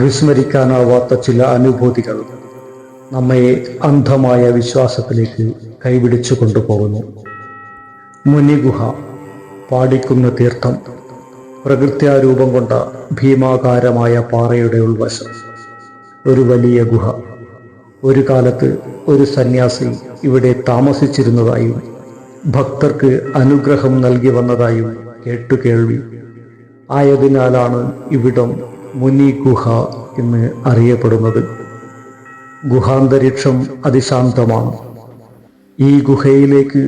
വിസ്മരിക്കാനാവാത്ത ചില അനുഭൂതികൾ നമ്മെ അന്ധമായ വിശ്വാസത്തിലേക്ക് കൈപിടിച്ചു കൊണ്ടുപോകുന്നു. മുനിഗുഹ, പാടിക്കുന്ന തീർത്ഥം, പ്രകൃത്യാരൂപം കൊണ്ട ഭീമാകാരമായ പാറയുടെ ഉൾവശം. ഒരു വലിയ ഗുഹ. ഒരു കാലത്ത് ഒരു സന്യാസി ഇവിടെ താമസിച്ചിരുന്നതായും ഭക്തർക്ക് അനുഗ്രഹം നൽകി വന്നതായും കേട്ടുകേൾവി. ആയതിനാലാണ് ഇവിടം മുനി ഗുഹ എന്ന് അറിയപ്പെടുന്നത്. ഗുഹാന്തരീക്ഷം അതിശാന്തമാണ്. ഈ ഗുഹയിലേക്ക്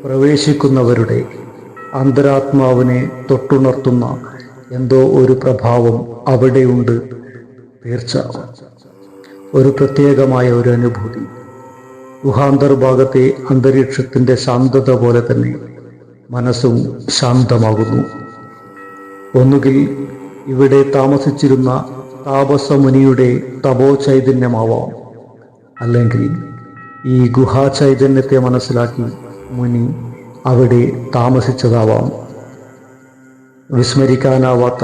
പ്രവേശിക്കുന്നവരുടെ അന്തരാത്മാവിനെ തൊട്ടുണർത്തുന്ന എന്തോ ഒരു പ്രഭാവം അവിടെയുണ്ട്. തീർച്ച, ഒരു പ്രത്യേകമായ ഒരു അനുഭൂതി. ഗുഹാന്തർഭാഗത്തെ അന്തരീക്ഷത്തിൻ്റെ ശാന്തത പോലെ തന്നെ മനസ്സും ശാന്തമാകുന്നു. ഒന്നുകിൽ ഇവിടെ താമസിച്ചിരുന്ന താപസമുനിയുടെ തപോ ചൈതന്യമാവാം, അല്ലെങ്കിൽ ഈ ഗുഹാചൈതന്യത്തെ മനസ്സിലാക്കി മുനി അവിടെ താമസിച്ചതാവാം. വിസ്മരിക്കാനാവാത്ത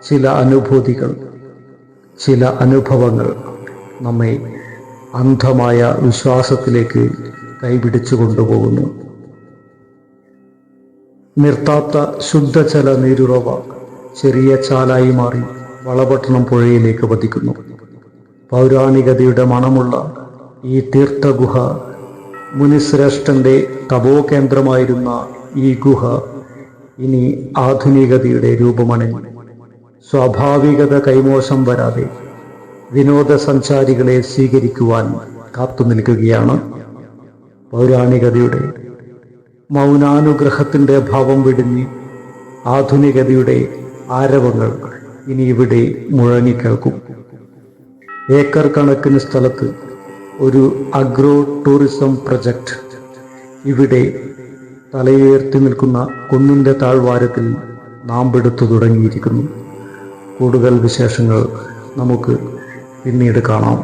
ചില അനുഭൂതികൾ, ചില അനുഭവങ്ങൾ നമ്മെ അന്ധമായ വിശ്വാസത്തിലേക്ക് കൈപിടിച്ചു കൊണ്ടുപോകുന്നു. നിർത്താത്ത ശുദ്ധജല നീരുറവ ചെറിയ ചാലായി മാറി വളപട്ടണം പുഴയിലേക്ക് പതിക്കുന്നു. പൗരാണികതയുടെ മണമുള്ള ഈ തീർത്ഥഗുഹ, മുനിശ്രേഷ്ഠന്റെ തപോകേന്ദ്രമായിരുന്ന ഈ ഗുഹ ഇനി ആധുനികതയുടെ രൂപമണിഞ്ഞു. സ്വാഭാവികത കൈമോശം വരാതെ വിനോദസഞ്ചാരികളെ സ്വീകരിക്കുവാൻ കാത്തു നിൽക്കുകയാണ്. പൗരാണികതയുടെ മൗനാനുഗ്രഹത്തിൻ്റെ ഭാവം വെടിഞ്ഞ് ആധുനികതയുടെ ആരവങ്ങൾ ഇനി ഇവിടെ മുഴങ്ങിക്കേൾക്കും. ഏക്കർ കണക്കിന് സ്ഥലത്ത് ഒരു അഗ്രോ ടൂറിസം പ്രൊജക്റ്റ് ഇവിടെ തലയുയർത്തി നിൽക്കുന്ന കുന്നിൻ്റെ താഴ്വാരത്തിൽ നാമ്പെടുത്തു തുടങ്ങിയിരിക്കുന്നു. കൂടുതൽ വിശേഷങ്ങൾ നമുക്ക് പിന്നീട് കാണാം.